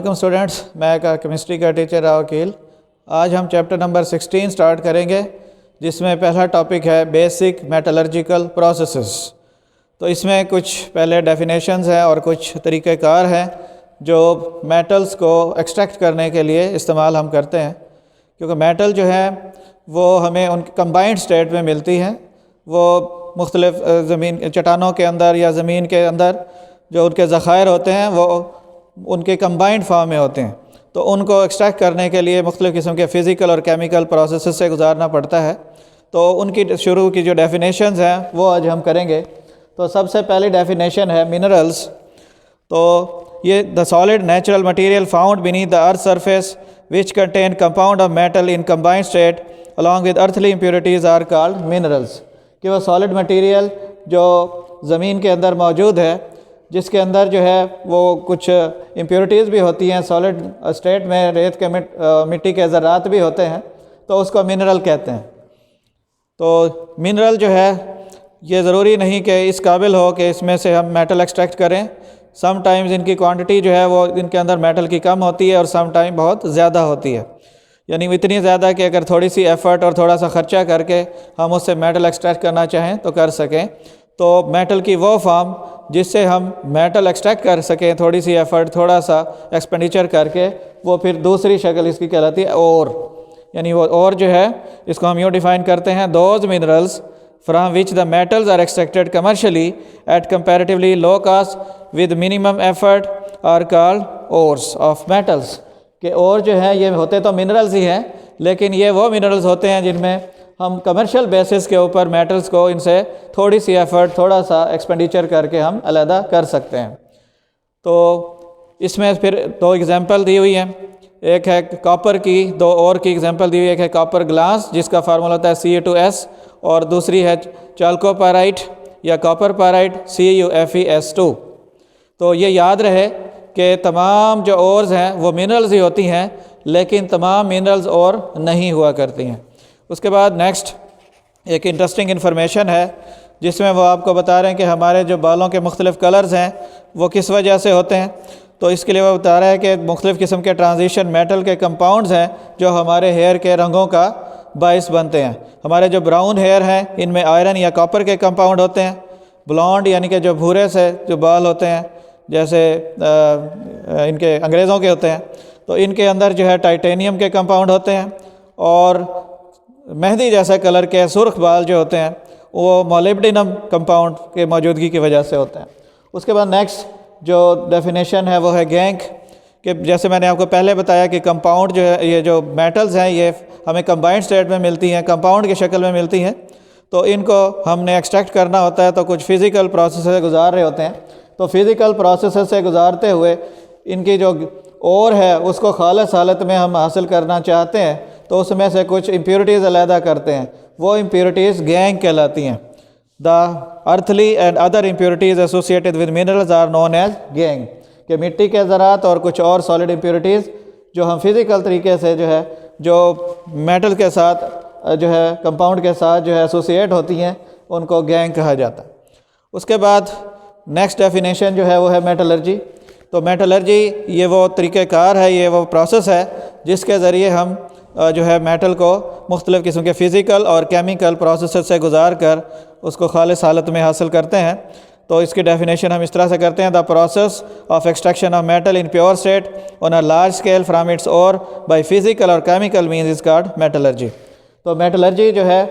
वालेकुम स्टूडेंट्स, मैं केमिस्ट्री का टीचर रावकील। आज हम चैप्टर नंबर 16 स्टार्ट करेंगे, जिसमें पहला टॉपिक है बेसिक मेटलर्जिकल प्रोसेसेस। तो इसमें कुछ पहले डेफिनेशंस हैं और कुछ तरीक़ेकार हैं जो मेटल्स को एक्सट्रैक्ट करने के लिए इस्तेमाल हम करते हैं, क्योंकि मेटल जो है वो हमें उन कंबाइंड स्टेट में मिलती है। वो मुख्तलिफ ज़मीन चट्टानों के अंदर या ज़मीन के अंदर जो उनके ज़ख़ायर होते हैं वो उनके कंबाइंड फॉर्म में होते हैं। तो उनको एक्सट्रैक्ट करने के लिए मुख्तलिफ़ किस्म के फ़िज़िकल और केमिकल प्रोसेस से गुजारना पड़ता है। तो उनकी शुरू की जो डेफिनेशंस हैं वो आज हम करेंगे। तो सबसे पहली डेफिनेशन है मिनरल्स। तो ये the solid natural material found beneath the earth surface which contain compound of metal in combined state along with earthly impurities are called minerals. कि वो सॉलिड मटेरियल जो ज़मीन के अंदर मौजूद है, जिसके अंदर जो है वो कुछ इम्प्योरिटीज़ भी होती हैं, सॉलिड स्टेट में रेत के मिट्टी के ज़रात भी होते हैं, तो उसको मिनरल कहते हैं। तो मिनरल जो है ये ज़रूरी नहीं कि इस काबिल हो कि इसमें से हम मेटल एक्सट्रैक्ट करें। सम टाइम्स इनकी क्वांटिटी जो है वो इनके अंदर मेटल की कम होती है और सम टाइम बहुत ज़्यादा होती है, यानी इतनी ज़्यादा कि अगर थोड़ी सी एफ़र्ट और थोड़ा सा ख़र्चा करके हम उससे मेटल एक्सट्रैक्ट करना चाहें तो कर सकें। तो मेटल की वो फॉर्म जिससे हम मेटल एक्सट्रैक्ट कर सकें, थोड़ी सी एफ़र्ट थोड़ा सा एक्सपेंडिचर करके, वो फिर दूसरी शक्ल इसकी कहलाती है और। यानी वो और जो है इसको हम यूँ डिफ़ाइन करते हैं, those minerals from which the metals are extracted commercially at comparatively low cost with minimum effort are called ores of metals. कि और जो है ये होते तो मिनरल्स ही हैं, लेकिन ये वो मिनरल्स होते हैं जिनमें हम कमर्शियल बेसिस के ऊपर मेटल्स को इनसे थोड़ी सी एफ़र्ट थोड़ा सा एक्सपेंडिचर करके हम अलहदा कर सकते हैं। तो इसमें फिर दो एग्जांपल दी हुई हैं। एक है कॉपर की, दो और की एग्जांपल दी हुई है। एक है कॉपर ग्लास जिसका फार्मूला होता है Ca2S, और दूसरी है चाल्कोपाराइट या कॉपर पाराइट CuFeS2। तो ये याद रहे कि तमाम जो ओर्स हैं वो मिनरल्स ही होती हैं, लेकिन तमाम मिनरल्स और नहीं हुआ करती हैं। उसके बाद नेक्स्ट एक इंटरेस्टिंग इन्फॉर्मेशन है जिसमें वो आपको बता रहे हैं कि हमारे जो बालों के मुख्तलिफ़ कलर्स हैं वो किस वजह से होते हैं। तो इसके लिए वो बता रहा है कि मुख्तलिफ़ किस्म के ट्रांजिशन मेटल के कंपाउंड्स हैं जो हमारे हेयर के रंगों का बाइस बनते हैं। हमारे जो ब्राउन हेयर हैं इनमें आयरन या कॉपर के कंपाउंड होते हैं। ब्लॉन्ड यानी कि जो भूरे से जो बाल होते हैं, जैसे इनके अंग्रेज़ों के होते हैं, तो इनके अंदर जो है टाइटेनियम के कंपाउंड होते हैं। और मेहंदी जैसा कलर के सुर्ख बाल जो होते हैं वो मोलिब्डेनम कंपाउंड के मौजूदगी की वजह से होते हैं। उसके बाद नेक्स्ट जो डेफिनेशन है वो है गैंग। कि जैसे मैंने आपको पहले बताया कि कंपाउंड जो है, ये जो मेटल्स हैं ये हमें कंबाइंड स्टेट में मिलती हैं, कंपाउंड की शक्ल में मिलती हैं। तो इनको हमने एक्सट्रैक्ट करना होता है तो कुछ फ़िज़िकल प्रोसेस से गुजार रहे होते हैं। तो फ़िज़िकल प्रोसेस से गुजारते हुए इनकी जो और है उसको खालिस हालत में हम हासिल करना चाहते हैं, तो उसमें से कुछ इम्प्योरिटीज़ अलहदा करते हैं। वो इम्प्योरिटीज़ गैंग कहलाती हैं। The earthly and other impurities associated with minerals are known as gangue. कि मिट्टी के ज़रात और कुछ और सॉलिड इम्प्योरिटीज़ जो हम फिज़िकल तरीके से जो है जो मेटल के साथ जो है कंपाउंड के साथ जो है एसोसिएट होती हैं, उनको गैंग कहा जाता है। उसके बाद नेक्स्ट डेफिनेशन जो है वो है मेटलर्जी। तो मेटलर्जी ये वो तरीक़ेकार है, ये वो प्रोसेस है जिसके ज़रिए हम जो है मेटल को मुख्तलिफ़ किस्म के फ़िज़िकल और केमिकल प्रोसेस से गुजार कर उसको खालिस हालत में हासिल करते हैं। तो इसकी डेफिनेशन हम इस तरह से करते हैं, the process of extraction of metal in pure state on a large scale from it's और बाय फिज़िकल और chemical means is called metallurgy. तो मेटलर्जी जो है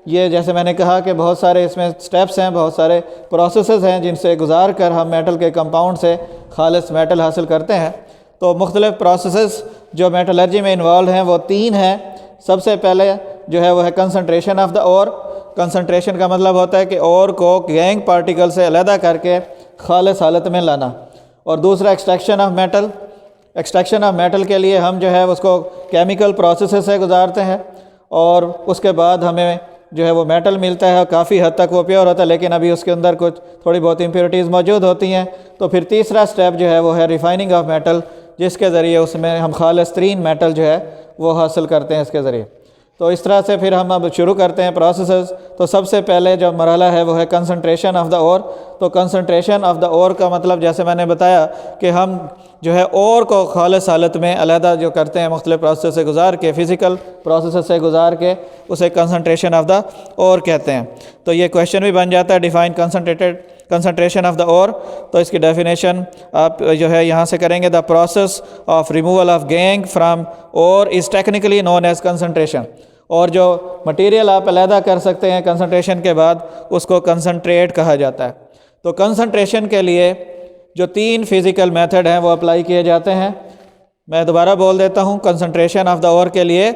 ये, जैसे मैंने कहा कि बहुत सारे इसमें स्टेप्स हैं, बहुत सारे प्रोसेसेस हैं जिनसे गुजार कर हम मेटल के कंपाउंड से खालिस मेटल हासिल करते हैं। तो मुख्तलिफ़ प्रोसेसेस जो मेटलर्जी में इन्वॉल्व हैं वो तीन हैं। सबसे पहले जो है वो है concentration of the ore. Concentration का मतलब होता है कि ओर को गैंग पार्टिकल से अलहदा करके खालिस हालत में लाना। और दूसरा extraction of metal. Extraction of metal के लिए हम जो है उसको केमिकल प्रोसेस से गुजारते हैं और उसके बाद हमें जो है वो मेटल मिलता है। काफ़ी हद तक वो प्योर होता है, लेकिन अभी उसके अंदर कुछ थोड़ी बहुत इम्प्योरिटीज़ मौजूद होती हैं। तो फिर तीसरा स्टेप जो है वो है रिफाइनिंग ऑफ मेटल, जिसके ज़रिए उसमें हम खालिस तरीन मेटल जो है वो हासिल करते हैं इसके ज़रिए। तो इस तरह से फिर हम अब शुरू करते हैं प्रोसेसेस। तो सबसे पहले जो मरहला है वो है कंसंट्रेशन ऑफ द ओर। तो कंसंट्रेशन ऑफ द ओर का मतलब जैसे मैंने बताया कि हम जो है ओर को खालिस हालत में अलहदा जो करते हैं मुख्तलिफ प्रोसेस से गुजार के, फ़िज़िकल प्रोसेस से गुजार के, उसे कंसंट्रेशन ऑफ द ओर कहते हैं। तो ये क्वेश्चन भी बन जाता है, define concentration of the ore. तो इसकी डेफिनेशन आप जो है यहाँ से करेंगे, the process of removal of gangue from ore is technically known as concentration. और जो मटेरियल आप अलहदा कर सकते हैं कंसंट्रेशन के बाद, उसको कंसंट्रेट कहा जाता है। तो कंसंट्रेशन के लिए जो 3 फिज़िकल मेथड हैं वो अप्लाई किए जाते हैं। मैं दोबारा बोल देता हूँ, कंसंट्रेशन ऑफ द ओर के लिए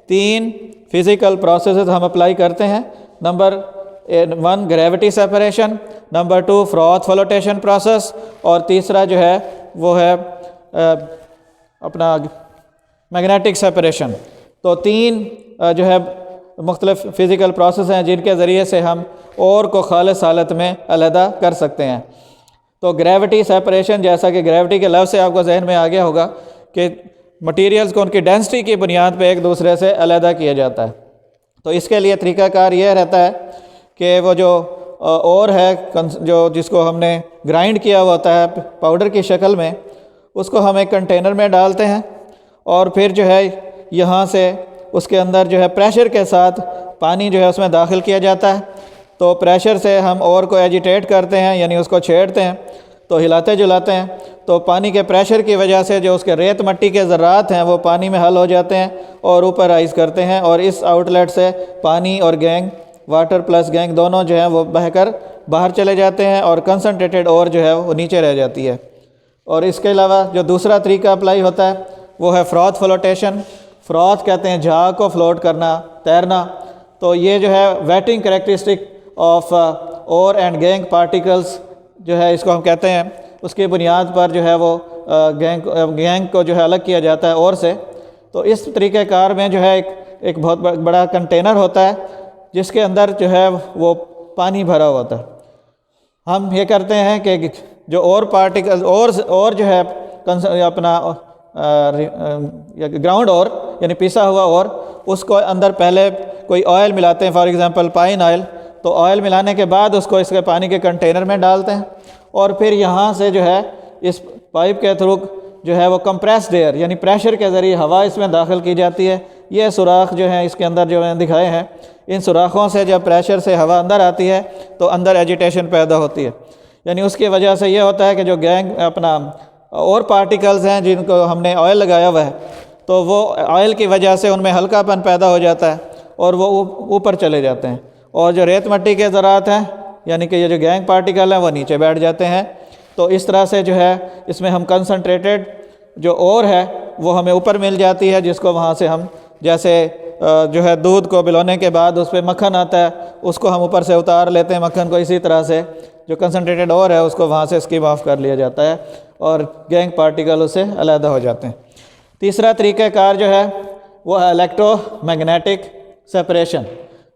3 फिज़िकल प्रोसेसेस हम अप्लाई करते हैं। Number 1 gravity separation, number 2 froth flotation process, और तीसरा जो है वो है अपना मैग्नेटिक सेपरेशन। तो 3 जो है मुख्तलिफ फ़िज़िकल प्रोसेस हैं जिनके ज़रिए से हम ओर को खालिस हालत में अलहदा कर सकते हैं। तो ग्रेविटी सेपरेशन, जैसा कि ग्रेविटी के लफ्ज़ से आपको जहन में आ गया होगा कि मटेरियल्स को उनकी डेंसिटी की बुनियाद पे एक दूसरे से अलहदा किया जाता है। तो इसके लिए तरीक़ाकार यह रहता है कि वो जो ओर है जो जिसको हमने ग्राइंड किया हुआ होता है पाउडर की शक्ल में, उसको हम एक कंटेनर में डालते हैं और फिर जो है यहाँ से उसके अंदर जो है प्रेशर के साथ पानी जो है उसमें दाखिल किया जाता है। तो प्रेशर से हम ओर को एजिटेट करते हैं, यानी उसको छेड़ते हैं, तो हिलाते जुलाते हैं। तो पानी के प्रेशर की वजह से जो उसके रेत मट्टी के ज़र्रात हैं वो पानी में हल हो जाते हैं और ऊपर राइज़ करते हैं, और इस आउटलेट से पानी और गैंग, वाटर प्लस गैंग दोनों जो है वो बहकर बाहर चले जाते हैं और कंसनट्रेटेड ओर जो है वो नीचे रह जाती है। और इसके अलावा जो दूसरा तरीका अप्लाई होता है वो है फ्रॉथ फ्लोटेशन। फ्रॉथ कहते हैं झाग को फ्लोट करना, तैरना। तो ये जो है wetting characteristic of ore and gangue particles जो है इसको हम कहते हैं, उसकी बुनियाद पर जो है वो गैंग को जो है अलग किया जाता है ओर से। तो इस तरीक़ेकार में जो है एक बहुत बड़ा कंटेनर होता है जिसके अंदर जो है वो पानी भरा हुआ होता है। हम ये करते हैं कि जो ओर पार्टिकल और जो है अपना ग्राउंड ओर यानी पिसा हुआ ओर, उसको अंदर पहले कोई ऑयल मिलाते हैं, फॉर एग्जांपल पाइन ऑयल। तो ऑयल मिलाने के बाद उसको इसके पानी के कंटेनर में डालते हैं और फिर यहाँ से जो है इस पाइप के थ्रू जो है वो कंप्रेस्ड एयर यानी प्रेशर के ज़रिए हवा इसमें दाखिल की जाती है। ये सुराख जो है इसके अंदर जो मैंने दिखाए हैं, इन सुराखों से जब प्रेशर से हवा अंदर आती है तो अंदर एजिटेशन पैदा होती है। यानी उसकी वजह से ये होता है कि जो गैंग अपना और पार्टिकल्स हैं जिनको हमने ऑयल लगाया हुआ है, तो वो ऑयल की वजह से उनमें हल्कापन पैदा हो जाता है और वो ऊपर चले जाते हैं, और जो रेत मट्टी के ज़रात हैं यानी कि ये जो गैंग पार्टिकल हैं वो नीचे बैठ जाते हैं। तो इस तरह से जो है इसमें हम कंसनट्रेटेड जो ओर है वो हमें ऊपर मिल जाती है, जिसको वहाँ से हम जैसे जो है दूध को बिलोने के बाद उस पर मक्खन आता है, उसको हम ऊपर से उतार लेते हैं मक्खन को। इसी तरह से जो कंसनट्रेटेड ओर है उसको वहाँ से स्किप ऑफ कर लिया जाता है और गैंग पार्टिकल उससे अलहदा हो जाते हैं। तीसरा तरीक़ाकार जो है वो है इलेक्ट्रोमैग्नेटिक सेपरेशन।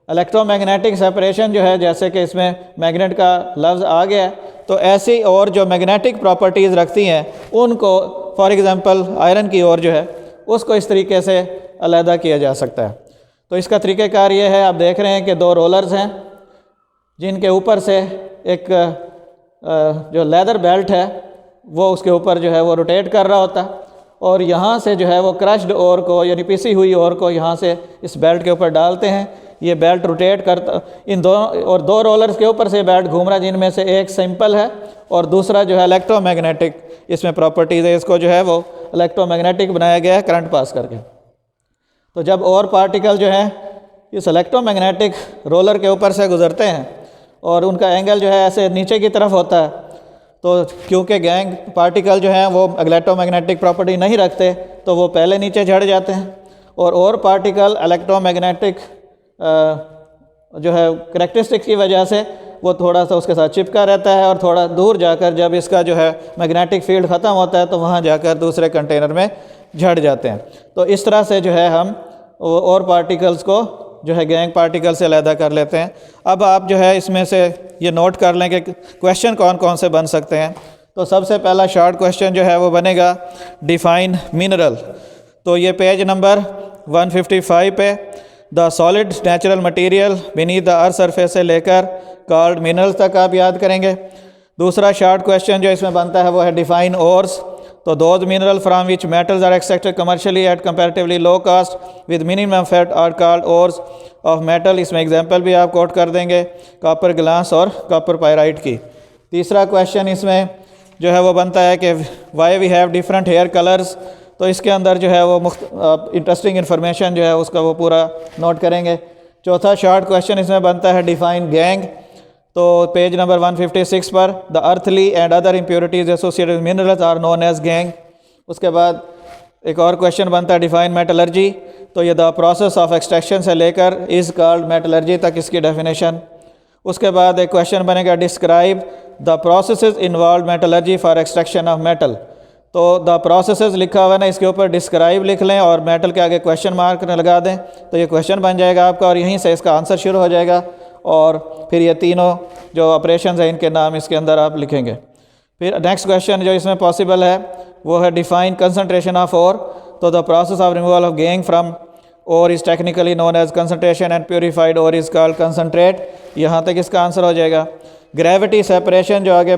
इलेक्ट्रोमैग्नेटिक सेपरेशन जो है, जैसे कि इसमें मैग्नेट का लफ्ज़ आ गया है, तो ऐसी और जो मैग्नेटिक प्रॉपर्टीज़ रखती हैं उनको, फॉर एग्ज़ाम्पल आयरन की ओर जो है उसको इस तरीके से अलहदा किया जा सकता है। तो इसका तरीक़ाकार ये है, आप देख रहे हैं कि 2 रोलर्स हैं जिनके ऊपर से एक जो लेदर बेल्ट है वो उसके ऊपर जो है वो रोटेट कर रहा होता है, और यहाँ से जो है वो क्रश्ड ओर को यानी पिसी हुई ओर को यहाँ से इस बेल्ट के ऊपर डालते हैं। ये बेल्ट रोटेट करता, इन और 2 रोलर्स के ऊपर से बेल्ट घूम रहा है, जिनमें से एक सिंपल है और दूसरा जो है इलेक्ट्रोमैग्नेटिक इसमें प्रॉपर्टीज़ है। इसको जो है वो इलेक्ट्रोमैग्नेटिक बनाया गया है करंट पास करके। तो जब और पार्टिकल जो है इस इलेक्ट्रोमैग्नेटिक रोलर के ऊपर से गुजरते हैं और उनका एंगल जो है ऐसे नीचे की तरफ होता है, तो क्योंकि गैंग पार्टिकल जो हैं वो इलेक्ट्रोमैग्नेटिक प्रॉपर्टी नहीं रखते तो वो पहले नीचे झड़ जाते हैं, और पार्टिकल इलेक्ट्रोमैग्नेटिक जो है करैक्टरिस्टिक्स की वजह से वो थोड़ा सा उसके साथ चिपका रहता है, और थोड़ा दूर जाकर जब इसका जो है मैग्नेटिक फील्ड ख़त्म होता है तो वहाँ जाकर दूसरे कंटेनर में झड़ जाते हैं। तो इस तरह से जो है हम और पार्टिकल्स को जो है गैंग पार्टिकल से अलहदा कर लेते हैं। अब आप जो है इसमें से ये नोट कर लें कि क्वेश्चन कौन कौन से बन सकते हैं। तो सबसे पहला शॉर्ट क्वेश्चन जो है वो बनेगा डिफ़ाइन मिनरल। तो ये पेज नंबर 155 पे the solid natural material beneath the earth surface से लेकर कॉल्ड मिनरल्स तक आप याद करेंगे। दूसरा शॉर्ट क्वेश्चन जो इसमें बनता है वो है डिफाइन ओर्स। तो those mineral from which metals are extracted commercially at comparatively low cost with minimum effort are called ores of metal. इसमें एग्जांपल भी आप कोट कर देंगे, कॉपर ग्लास और कॉपर पायराइट की। तीसरा क्वेश्चन इसमें जो है वो बनता है कि why we have different hair colours. तो इसके अंदर जो है वो इंटरेस्टिंग इन्फॉर्मेशन जो है उसका वो पूरा नोट करेंगे। चौथा शॉर्ट क्वेश्चन इसमें बनता है डिफाइन गैंग। तो पेज नंबर 156 पर the earthly and other impurities associated minerals are known as gangue. उसके बाद एक और क्वेश्चन बनता है डिफाइन मेटलर्जी। तो ये द प्रोसेस ऑफ एक्सट्रैक्शन से लेकर इज़ कॉल्ड मेटलर्जी तक इसकी डेफिनेशन। उसके बाद एक क्वेश्चन बनेगा describe the processes involve metallurgy for extraction of metal. तो द प्रोसेसेस लिखा हुआ है ना, इसके ऊपर डिस्क्राइब लिख लें और मेटल के आगे क्वेश्चन मार्क लगा दें तो ये क्वेश्चन बन जाएगा आपका और यहीं से इसका आंसर शुरू हो जाएगा। और फिर ये तीनों जो ऑपरेशंस हैं इनके नाम इसके अंदर आप लिखेंगे। फिर नेक्स्ट क्वेश्चन जो इसमें पॉसिबल है वो है डिफाइन कंसनट्रेशन ऑफ ओर। तो the process of removal of gangue from ore is technically known as concentration and purified ore is called concentrate. यहाँ तक इसका आंसर हो जाएगा। ग्रेविटी सेपरेशन जो आगे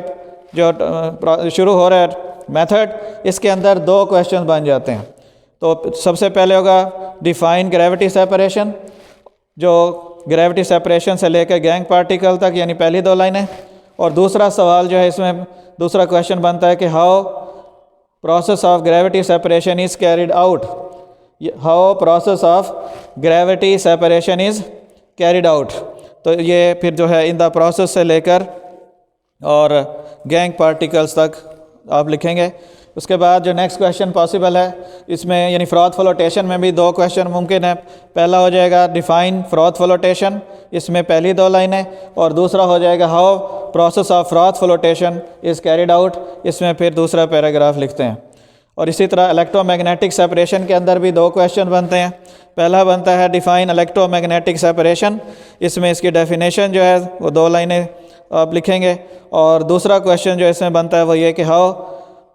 जो शुरू हो रहा है मेथड, इसके अंदर दो क्वेश्चन बन जाते हैं। तो सबसे पहले होगा डिफाइन ग्रेविटी सेपरेशन, जो ग्रेविटी सेपरेशन से लेकर गैंग पार्टिकल तक यानी पहली दो लाइनें। और दूसरा सवाल जो है इसमें दूसरा क्वेश्चन बनता है कि how process of gravity separation is carried out. How process of gravity separation is carried out. तो ये फिर जो है इन द प्रोसेस से लेकर और गैंग पार्टिकल्स तक आप लिखेंगे। उसके बाद जो नेक्स्ट क्वेश्चन पॉसिबल है इसमें यानी फ्रॉथ फ्लोटेशन में भी दो क्वेश्चन मुमकिन है। पहला हो जाएगा डिफाइन फ्रॉथ फ्लोटेशन, इसमें पहली दो लाइनें। और दूसरा हो जाएगा how process of froth flotation is carried out, इसमें फिर दूसरा पैराग्राफ लिखते हैं। और इसी तरह इलेक्ट्रोमैग्नेटिक सेपरेशन के अंदर भी दो क्वेश्चन बनते हैं। पहला बनता है डिफाइन इलेक्ट्रोमैग्नेटिक सेपरेशन, इसमें इसकी डेफिनेशन जो है वो दो लाइनें आप लिखेंगे। और दूसरा क्वेश्चन जो इसमें बनता है वो ये कि how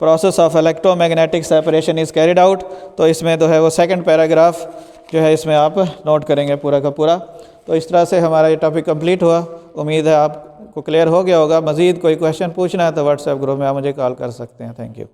process of electromagnetic separation is carried out. तो इसमें जो है वो सेकंड पैराग्राफ जो है इसमें आप नोट करेंगे पूरा का पूरा। तो इस तरह से हमारा ये टॉपिक कंप्लीट हुआ। उम्मीद है आपको क्लियर हो गया होगा। मज़ीद कोई क्वेश्चन पूछना है तो व्हाट्सएप ग्रुप में आप मुझे कॉल कर सकते हैं। Thank you.